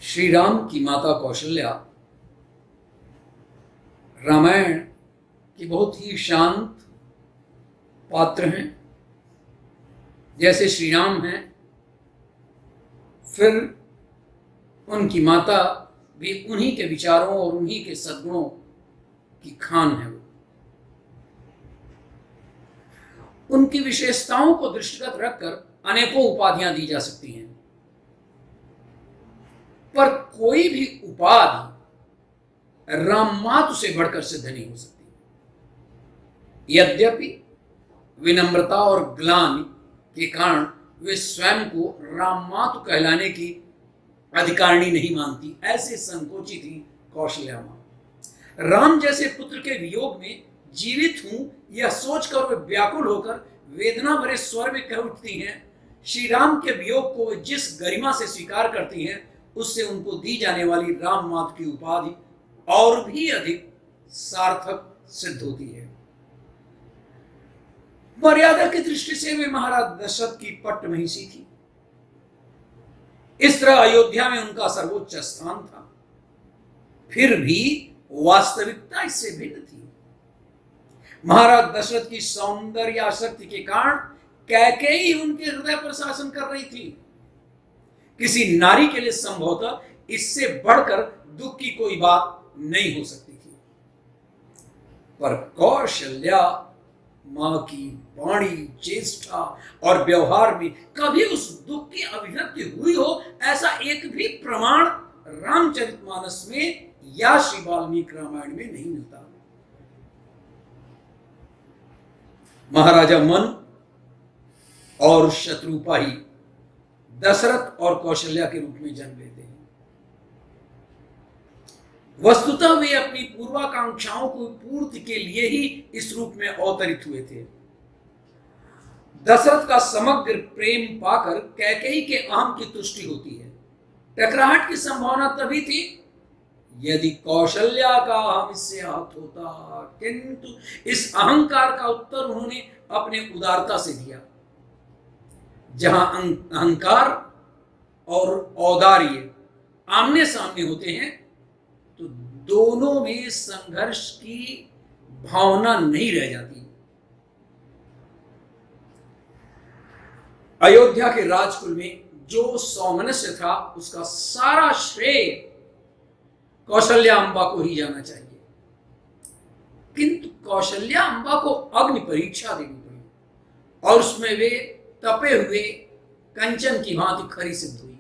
श्री राम की माता कौशल्या रामायण की बहुत ही शांत पात्र हैं। जैसे श्री राम हैं, फिर उनकी माता भी उन्हीं के विचारों और उन्हीं के सद्गुणों की खान है। उनकी विशेषताओं को दृष्टिगत रखकर अनेकों उपाधियां दी जा सकती हैं, पर कोई भी उपाधि राम मातु से बढ़कर सिद्ध नहीं हो सकती। यद्यपि विनम्रता और ग्लानि के कारण वे स्वयं को राम मातु कहलाने की अधिकारिणी नहीं मानती, ऐसे संकोची थी कौशल्या मां। राम जैसे पुत्र के वियोग में जीवित हूं यह सोचकर वे व्याकुल होकर वेदना भरे स्वर में कह उठती हैं। श्री राम के वियोग को वे जिस गरिमा से स्वीकार करती हैं, उससे उनको दी जाने वाली राम मातु की उपाधि और भी अधिक सार्थक सिद्ध होती है। मर्यादा की दृष्टि से वे महाराज दशरथ की पट्ट महिषी थी। इस तरह अयोध्या में उनका सर्वोच्च स्थान था, फिर भी वास्तविकता इससे भिन्न थी। महाराज दशरथ की सौंदर्य आसक्ति के कारण कैकेयी उनके हृदय पर शासन कर रही थी। किसी नारी के लिए संभवतः इससे बढ़कर दुख की कोई बात नहीं हो सकती थी, पर कौशल्या मां की वाणी, चेष्टा और व्यवहार में कभी उस दुख की अभिव्यक्ति हुई हो, ऐसा एक भी प्रमाण रामचरितमानस में या श्री वाल्मीकि रामायण में नहीं मिलता। महाराजा मनु और शत्रुपा ही दशरथ और कौशल्या के रूप में जन्म लेते हैं। वस्तुतः वे अपनी पूर्वाकांक्षाओं को पूर्ति के लिए ही इस रूप में अवतरित हुए थे। दशरथ का समग्र प्रेम पाकर कैकेयी के अहम की तुष्टि होती है। टकराहट की संभावना तभी थी यदि कौशल्या का अहम इससे आहत होता, किंतु इस अहंकार का उत्तर उन्होंने अपने उदारता से दिया। जहां अहंकार और औदार्य आमने सामने होते हैं, तो दोनों में संघर्ष की भावना नहीं रह जाती। अयोध्या के राजकुल में जो सौमनस्य था, उसका सारा श्रेय कौशल्या अम्बा को ही जाना चाहिए। किंतु कौशल्या अम्बा को अग्नि परीक्षा देनी पड़ी और उसमें वे तपे हुए कंचन की भांति खरी सिद्ध हुई।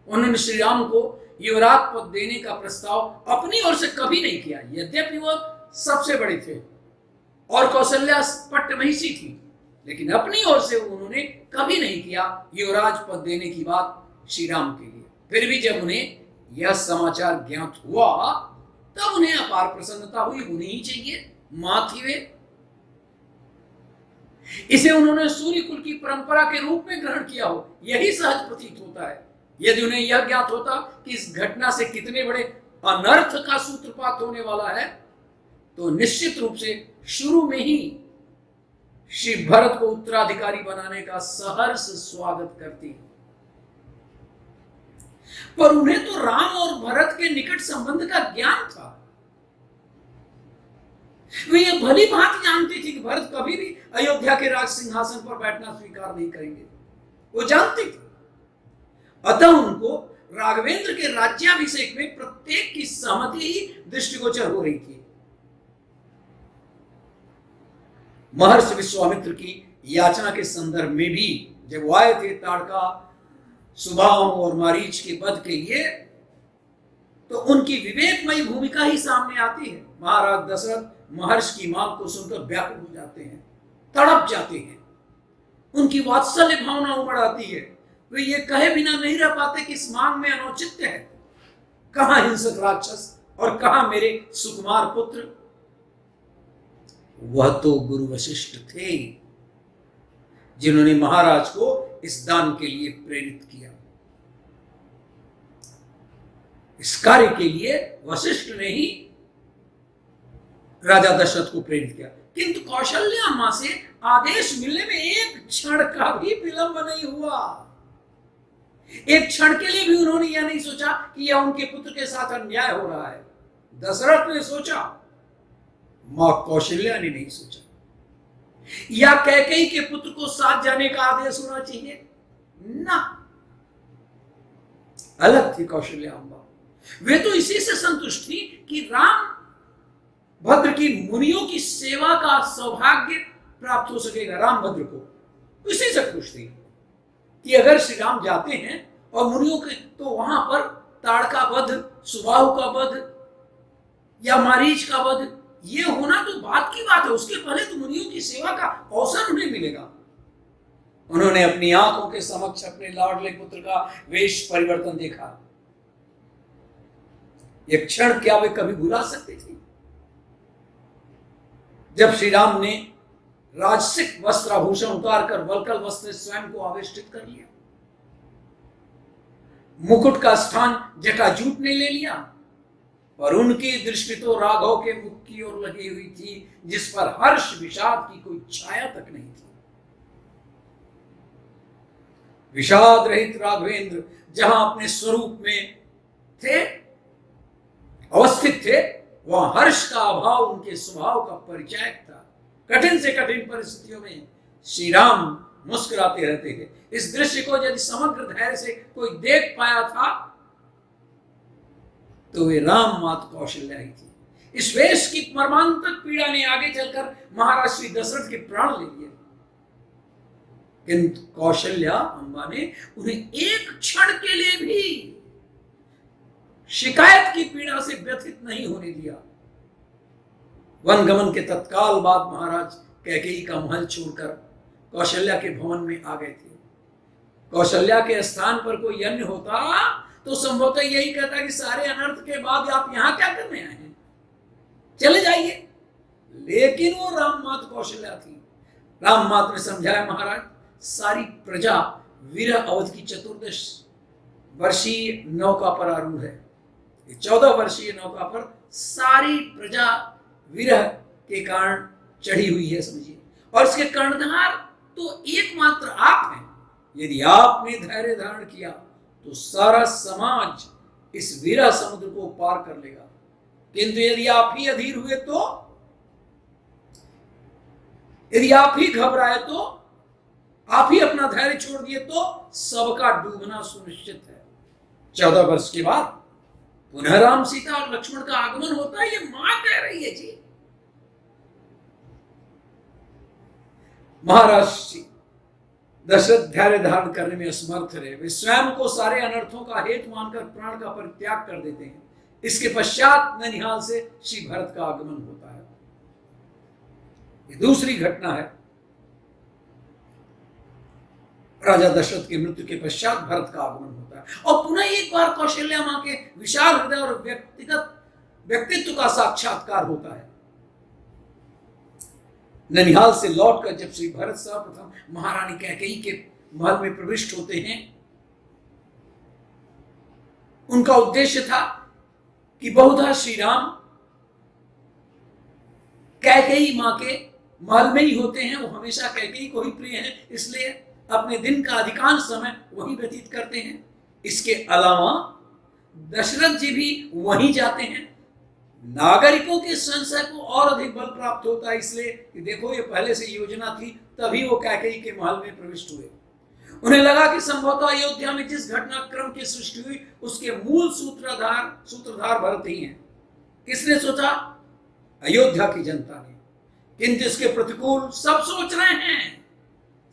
उन्होंने श्री राम को युवराज पद देने का प्रस्ताव अपनी ओर से कभी नहीं किया, यद्यपि वह सबसे बड़े थे और कौशल्या पट्ट महिषी थी, लेकिन अपनी ओर से उन्होंने कभी नहीं किया युवराज पद देने की बात श्री राम के लिए। फिर भी जब उन्हें यह समाचार ज्ञात हुआ, तब उन्हें अपार प्रसन्नता हुई। उन्हें ही चाहिए, मां थी वे। इसे उन्होंने सूर्य कुल की परंपरा के रूप में ग्रहण किया हो, यही सहज प्रतीत होता है। यदि उन्हें यह ज्ञात होता कि इस घटना से कितने बड़े अनर्थ का सूत्रपात होने वाला है, तो निश्चित रूप से शुरू में ही श्री भरत को उत्तराधिकारी बनाने का सहर्ष स्वागत करती। पर उन्हें तो राम और भरत के निकट संबंध का ज्ञान था। वे ये भली भांति जानती थी कि भरत कभी भी अयोध्या के राज सिंहासन पर बैठना स्वीकार नहीं करेंगे, वो जानती थी। अतः उनको राघवेंद्र के राज्याभिषेक में प्रत्येक की सहमति ही दृष्टिगोचर हो रही थी। महर्षि विश्वामित्र की याचना के संदर्भ में भी जब वो आए थे ताड़का, सुबाहु और मारीच के वध के लिए, तो उनकी विवेकमयी भूमिका ही सामने आती है। महाराज दशरथ महर्षि की मांग को सुनकर व्याकुल हो जाते हैं, तड़प जाते हैं, उनकी वात्सल्य भावना उमड़ आती है। वे ये कहे बिना नहीं रह पाते कि इस मांग में अनौचित्य है। कहां हिंसक राक्षस और कहां मेरे सुकुमार पुत्र। वह तो गुरु वशिष्ठ थे जिन्होंने महाराज को इस दान के लिए प्रेरित किया। इस कार्य के लिए वशिष्ठ ने ही राजा दशरथ को प्रेरित किया। किंतु कौशल्या मां से आदेश मिलने में एक क्षण का भी विलंब नहीं हुआ। एक क्षण के लिए भी उन्होंने यह नहीं सोचा कि यह उनके पुत्र के साथ अन्याय हो रहा है। दशरथ ने सोचा, मां कौशल्या ने नहीं सोचा। या कैकेयी के पुत्र को साथ जाने का आदेश होना चाहिए ना, अलग थी कौशल्या अम्बा। वे तो इसी से संतुष्ट थी कि राम भद्र की मुनियों की सेवा का सौभाग्य प्राप्त हो सकेगा। राम भद्र को इसी से खुश थी कि अगर श्री राम जाते हैं और मुनियों के, तो वहां पर ताड़का वध, सुबाहु का वध या मारीच का वध, ये होना तो बात की बात है। उसके पहले तो मुनियों की सेवा का अवसर उन्हें मिलेगा। उन्होंने अपनी आंखों के समक्ष अपने लाडले पुत्र का वेश परिवर्तन देखा। एक क्षण क्या वे कभी भुला सकते थे जब श्री राम ने राजसिक वस्त्राभूषण उतारकर वल्कल वस्त्र स्वयं को आवेष्टित कर लिया, मुकुट का स्थान जटाजूट ने ले लिया, पर उनकी दृष्टि तो राघव के मुख की ओर लगी हुई थी, जिस पर हर्ष विषाद की कोई छाया तक नहीं थी। विषाद रहित राघवेंद्र जहां अपने स्वरूप में थे, अवस्थित थे, वह हर्ष का अभाव उनके स्वभाव का परिचायक था। कठिन से कठिन परिस्थितियों में श्री राम मुस्कुराते रहते थे। इस दृश्य को यदि समग्र धैर्य से कोई देख पाया था तो वे राम माता कौशल्या ही थी। इस वेश की मर्मांतक पीड़ा ने आगे चलकर महाराज श्री दशरथ के प्राण ले लिए, किंतु कौशल्या अम्बा ने उन्हें एक क्षण के लिए भी शिकायत की पीड़ा से व्यथित नहीं होने दिया। वनगमन के तत्काल बाद महाराज कैकेयी का महल छोड़कर कौशल्या के भवन में आ गए थे। कौशल्या के स्थान पर कोई अन्य होता तो संभवतः यही कहता कि सारे अनर्थ के बाद आप यहां क्या करने आए हैं, चले जाइए। लेकिन वो राम माता कौशल्या थी। राम माता ने समझाया, महाराज सारी प्रजा विरह अवध की 14 वर्षीय नौका पर आरूढ़ है। 14 वर्षीय नौका पर सारी प्रजा विरह के कारण चढ़ी हुई है, समझिए। और इसके कर्णधार तो एकमात्र आप हैं। यदि आपने धैर्य धारण किया तो सारा समाज इस विरह समुद्र को पार कर लेगा, किंतु यदि आप ही अधीर हुए तो, यदि आप ही घबराए तो, आप ही अपना धैर्य छोड़ दिए तो सबका डूबना सुनिश्चित है। 14 वर्ष के बाद पुनः राम, सीता और लक्ष्मण का आगमन होता है, ये मां कह रही है जी। महाराज जी दशरथ धैर्य धारण करने में असमर्थ रहे। वे स्वयं को सारे अनर्थों का हेतु मानकर प्राण का परित्याग कर देते हैं। इसके पश्चात ननिहाल से श्री भरत का आगमन होता है। ये दूसरी घटना है। राजा दशरथ की मृत्यु के पश्चात भरत का आगमन होता है और पुनः एक बार कौशल्या मां के विशाल हृदय और व्यक्तित्व का साक्षात्कार होता है। ननिहाल से लौटकर जब श्री भरत सर्वप्रथम महारानी कैकेयी के महल में प्रविष्ट होते हैं, उनका उद्देश्य था कि बहुधा श्री राम कैकेयी मां के महल में ही होते हैं। वो हमेशा कैकेयी को ही प्रिय हैं, इसलिए अपने दिन का अधिकांश समय वहीं व्यतीत करते हैं। इसके अलावा दशरथ जी भी वहीं जाते हैं। नागरिकों के संशय को और अधिक बल प्राप्त होता है, इसलिए कि देखो ये पहले से योजना थी, तभी वो कैकेयी के महल में प्रविष्ट हुए। उन्हें लगा कि संभवतः अयोध्या में जिस घटनाक्रम की सृष्टि हुई उसके मूल सूत्रधार भरत ही हैं। किसने सोचा? अयोध्या की जनता ने। किंतु इसके प्रतिकूल सब सोच रहे हैं,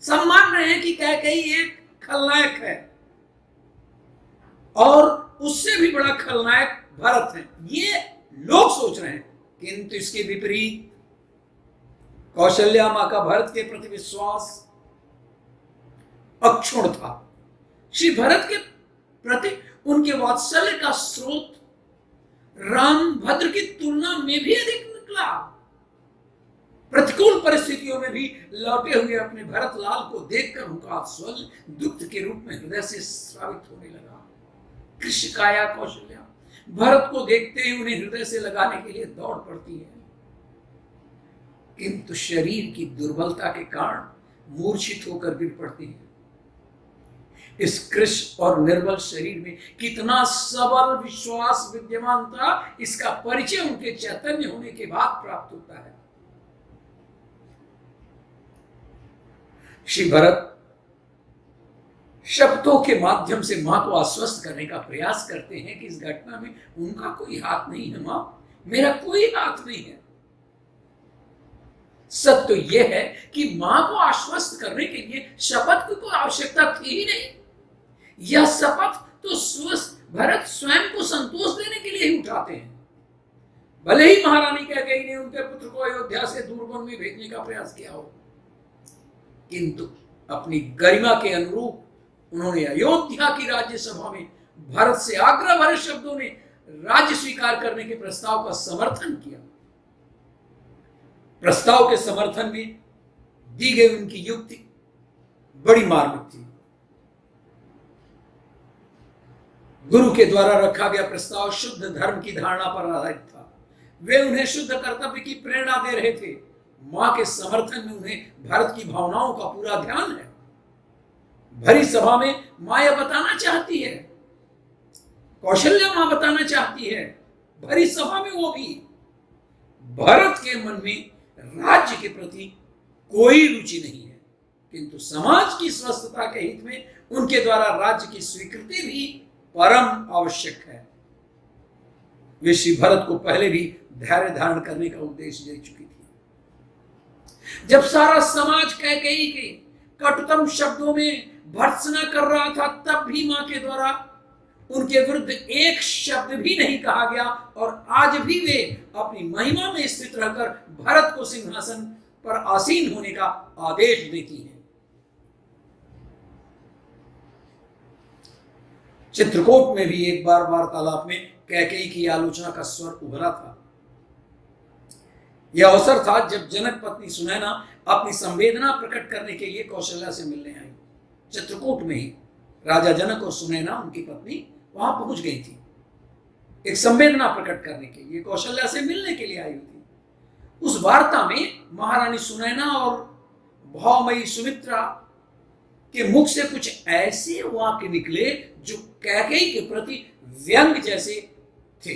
सब मान रहे हैं कि कैकेयी एक खलनायक है और उससे भी बड़ा खलनायक भरत है, ये लोग सोच रहे हैं। किंतु इसके विपरीत कौशल्या मां का भरत के प्रति विश्वास अक्षुण्ण था। श्री भरत के प्रति उनके वात्सल्य का स्रोत राम भद्र की तुलना में भी अधिक निकला। प्रतिकूल परिस्थितियों में भी लौटे हुए अपने भरत लाल को देखकर उनका स्वर दुग्ध के रूप में हृदय से स्रावित होने लगा। कृष्ण काया कौशल्या भरत को देखते ही उन्हें हृदय से लगाने के लिए दौड़ पड़ती है, किंतु शरीर की दुर्बलता के कारण मूर्छित होकर गिर पड़ती है। इस कृश और निर्बल शरीर में कितना सबल विश्वास विद्यमान था, इसका परिचय उनके चैतन्य होने के बाद प्राप्त होता है। श्री भरत शब्दों के माध्यम से मां को आश्वस्त करने का प्रयास करते हैं कि इस घटना में उनका कोई हाथ नहीं है मां, मेरा कोई हाथ नहीं है। सत्य तो यह है कि मां को आश्वस्त करने के लिए शपथ की कोई आवश्यकता थी ही नहीं। यह शपथ तो भरत स्वयं को संतोष देने के लिए ही उठाते हैं। भले ही महारानी कैकेयी ने उनके पुत्र को अयोध्या से दूर वन में भेजने का प्रयास किया हो, किंतु अपनी गरिमा के अनुरूप उन्होंने अयोध्या की राज्यसभा में भरत से आग्रह भरे शब्दों में राज्य स्वीकार करने के प्रस्ताव का समर्थन किया। प्रस्ताव के समर्थन में दी गई उनकी युक्ति बड़ी मार्मिक थी। गुरु के द्वारा रखा गया प्रस्ताव शुद्ध धर्म की धारणा पर आधारित था। वे उन्हें शुद्ध कर्तव्य की प्रेरणा दे रहे थे। मां के समर्थन में उन्हें भारत की भावनाओं का पूरा ध्यान है। भरी सभा में मां यह बताना चाहती है, कौशल्या मां बताना चाहती है, भरी सभा में वो भी, भरत के मन में राज्य के प्रति कोई रुचि नहीं है, किंतु समाज की स्वस्थता के हित में उनके द्वारा राज्य की स्वीकृति भी परम आवश्यक है। वे श्री भरत को पहले भी धैर्य धारण करने का उपदेश दे चुकी थी। जब सारा समाज कैकेयी के कटुतम शब्दों में भर्त्सना कर रहा था, तब भी मां के द्वारा उनके विरुद्ध एक शब्द भी नहीं कहा गया, और आज भी वे अपनी महिमा में स्थित रहकर भरत को सिंहासन पर आसीन होने का आदेश देती हैं। चित्रकूट में भी एक बार वार्तालाप में कैकेयी की आलोचना का स्वर उभरा था। यह अवसर था जब जनक पत्नी सुनैना अपनी संवेदना प्रकट करने के लिए कौशल्या से मिलने आई। चित्रकूट में ही राजा जनक और सुनैना उनकी पत्नी वहां पहुंच गई थी, एक संवेदना प्रकट करने के लिए, कौशल्या से मिलने के लिए आई हुई थी। उस वार्ता में महारानी सुनैना और भावमयी सुमित्रा के मुख से कुछ ऐसे वाक्य निकले जो कैकेयी के प्रति व्यंग जैसे थे।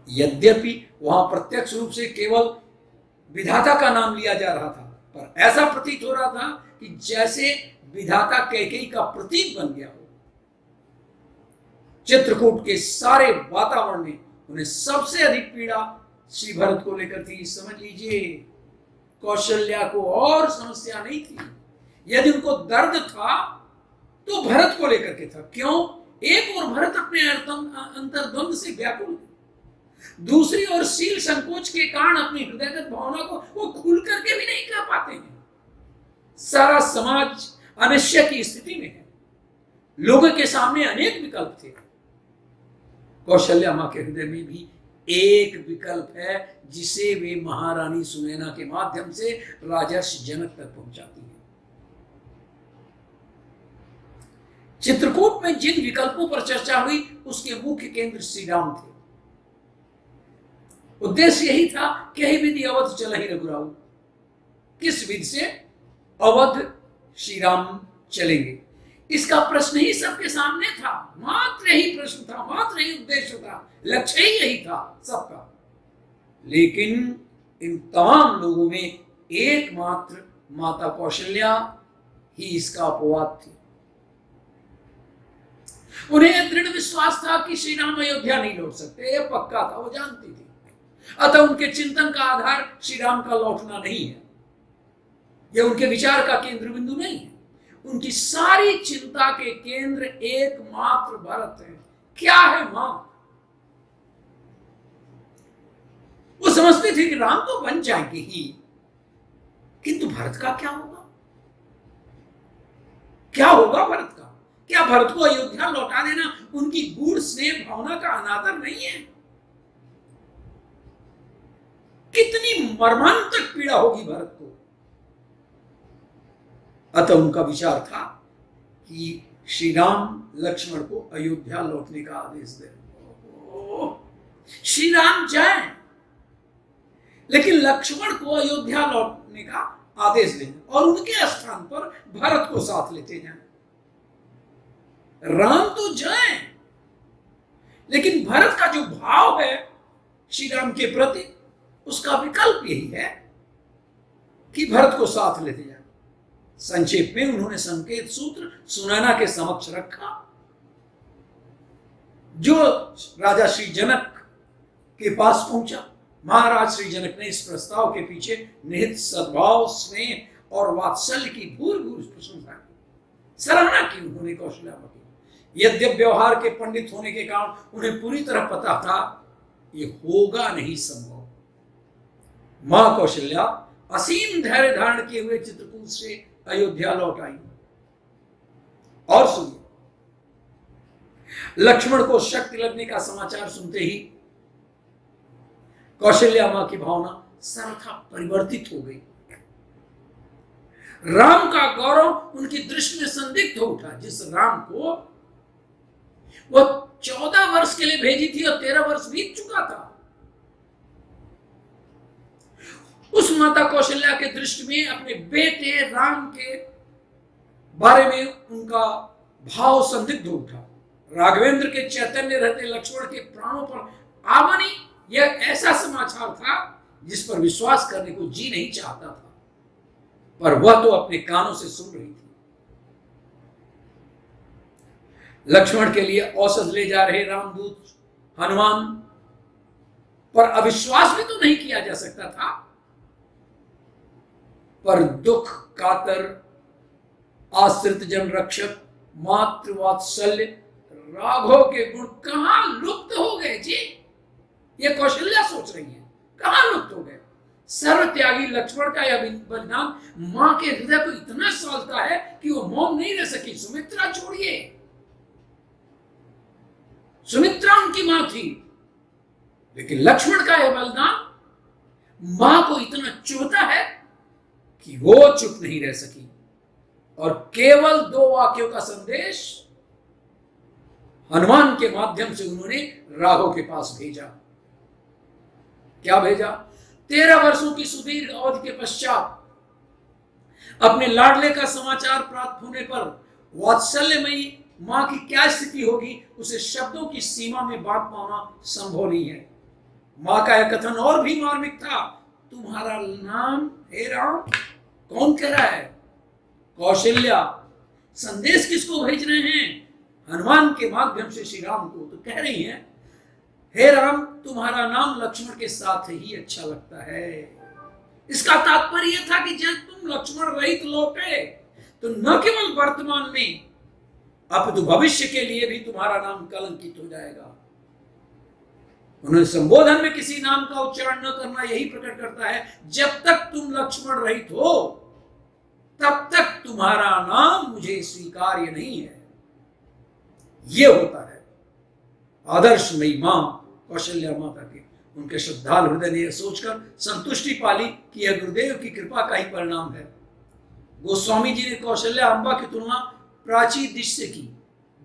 यद्यपि वहां प्रत्यक्ष रूप से केवल विधाता का नाम लिया जा रहा था, पर ऐसा प्रतीत हो रहा था कि जैसे विधाता कैकेयी का प्रतीक बन गया हो। चित्रकूट के सारे वातावरण में उन्हें सबसे अधिक पीड़ा श्री भरत को लेकर थी। समझ लीजिए, कौशल्या को और समस्या नहीं थी। यदि उनको दर्द था तो भरत को लेकर के था। क्यों? एक और भरत अपने अंतर्द्वंद से व्याकुल है, दूसरी ओर शील संकोच के कारण अपनी हृदयगत भावना को वो खुल करके भी नहीं कह पाते हैं। सारा समाज अनिश्चय की स्थिति में है, लोगों के सामने अनेक विकल्प थे। कौशल्या मां के हृदय में भी एक विकल्प है, जिसे वे महारानी सुनैना के माध्यम से राजा जनक तक पहुंचाती है। चित्रकूट में जिन विकल्पों पर चर्चा हुई, उसके मुख्य केंद्र श्री राम थे। उद्देश्य यही था कि ही विधि अवध चल ही रघुराऊ, किस विधि से अवध श्री राम चलेंगे, इसका प्रश्न ही सबके सामने था। मात्र यही प्रश्न था, मात्र यही उद्देश्य था, लक्ष्य ही यही था सबका। लेकिन इन तमाम लोगों में एकमात्र माता कौशल्या ही इसका अपवाद थी। उन्हें दृढ़ विश्वास था कि श्री राम अयोध्या नहीं लौट सकते, यह पक्का था, वो जानती थी। अतः उनके चिंतन का आधार श्री राम का लौटना नहीं है, यह उनके विचार का केंद्र बिंदु नहीं है। उनकी सारी चिंता के केंद्र एकमात्र भरत है। क्या है मां? वो समझती थी कि राम तो बन जाएंगे ही, किंतु भरत का क्या होगा? क्या होगा भरत का? क्या भरत को अयोध्या लौटा देना उनकी गूढ़ स्नेह भावना का अनादर नहीं है? कितनी मर्मांतक पीड़ा होगी भरत को। अतः उनका विचार था कि श्री राम लक्ष्मण को अयोध्या लौटने का आदेश दे। श्री राम जाएं, लेकिन लक्ष्मण को अयोध्या लौटने का आदेश दें और उनके स्थान पर भरत को साथ लेते जाएं। राम तो जाएं, लेकिन भरत का जो भाव है श्री राम के प्रति, उसका विकल्प यही है कि भरत को साथ लेते जाएं। संक्षेप में उन्होंने संकेत सूत्र सुनैना के समक्ष रखा, जो राजा श्री जनक के पास पहुंचा। महाराज श्री जनक ने इस प्रस्ताव के पीछे निहित सद्भाव, स्नेह और वात्सल्य की भूरि प्रशंसा की, सराहना की उन्होंने कौशल्याम्बा की। यद्यप व्यवहार के पंडित होने के कारण उन्हें पूरी तरह पता था ये होगा नहीं संभव। मां कौशल्या असीम धैर्य धारण किए हुए चित्रकूट से अयोध्या लौट आई। और सुनिए, लक्ष्मण को शक्ति लगने का समाचार सुनते ही कौशल्या मां की भावना सर्वथा परिवर्तित हो गई। राम का गौरव उनकी दृष्टि में संदिग्ध हो उठा। जिस राम को वह 14 वर्ष के लिए भेजी थी और 13 वर्ष बीत चुका था, उस माता कौशल्या के दृष्टि में अपने बेटे राम के बारे में उनका भाव संदिग्ध हो उठा। राघवेंद्र के चैतन्य रहते लक्ष्मण के प्राणों पर आमनी यह ऐसा समाचार था जिस पर विश्वास करने को जी नहीं चाहता था, पर वह तो अपने कानों से सुन रही थी। लक्ष्मण के लिए औषध ले जा रहे रामदूत हनुमान पर अविश्वास भी तो नहीं किया जा सकता था, पर दुख कातर आश्रित जन रक्षक मातृवात्सल्य राघव के गुण कहां लुप्त हो गए जी? ये कौशल्या सोच रही है, कहां लुप्त हो गए? सर्व त्यागी लक्ष्मण का यह बलिदान मां के हृदय को इतना सालता है कि वो मौन नहीं रह सकी। सुमित्रा छोड़िए, सुमित्रा उनकी मां थी, लेकिन लक्ष्मण का यह बलिदान मां को इतना चुभता है कि वो चुप नहीं रह सकी और केवल 2 वाक्यों का संदेश हनुमान के माध्यम से उन्होंने राघव के पास भेजा। क्या भेजा? 13 वर्षों की सुदीर्घ अवधि के पश्चात अपने लाडले का समाचार प्राप्त होने पर वात्सल्यमयी मां की क्या स्थिति होगी, उसे शब्दों की सीमा में बात पाना संभव नहीं है। मां का यह कथन और भी मार्मिक था। तुम्हारा नाम हे राम? कौन कह रहा है? कौशल्या। संदेश किसको भेज रहे हैं? हनुमान के माध्यम से श्री राम को। तो कह रही हैं, हे राम, तुम्हारा नाम लक्ष्मण के साथ ही अच्छा लगता है। इसका तात्पर्य यह था कि जब तुम लक्ष्मण रहित लौटे तो न केवल वर्तमान में अपितु भविष्य के लिए भी तुम्हारा नाम कलंकित हो जाएगा। उन्होंने संबोधन में किसी नाम का उच्चारण न करना यही प्रकट करता है, जब तक तुम लक्ष्मण रहित हो तब तक तुम्हारा नाम मुझे स्वीकार्य नहीं है। यह होता है आदर्शमयी मां कौशल्या माता के। उनके श्रद्धालु हृदय ने यह सोचकर संतुष्टि पाली कि यह गुरुदेव की कृपा का ही परिणाम है। गोस्वामी जी ने कौशल्या अम्बा की तुलना प्राची दिश से की,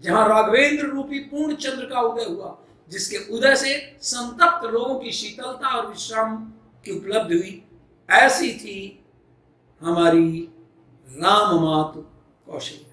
जहां राघवेंद्र रूपी पूर्ण चंद्र का उदय हुआ, जिसके उदय से संतप्त लोगों की शीतलता और विश्राम की उपलब्धि हुई। ऐसी थी हमारी राम मात कौशल्या।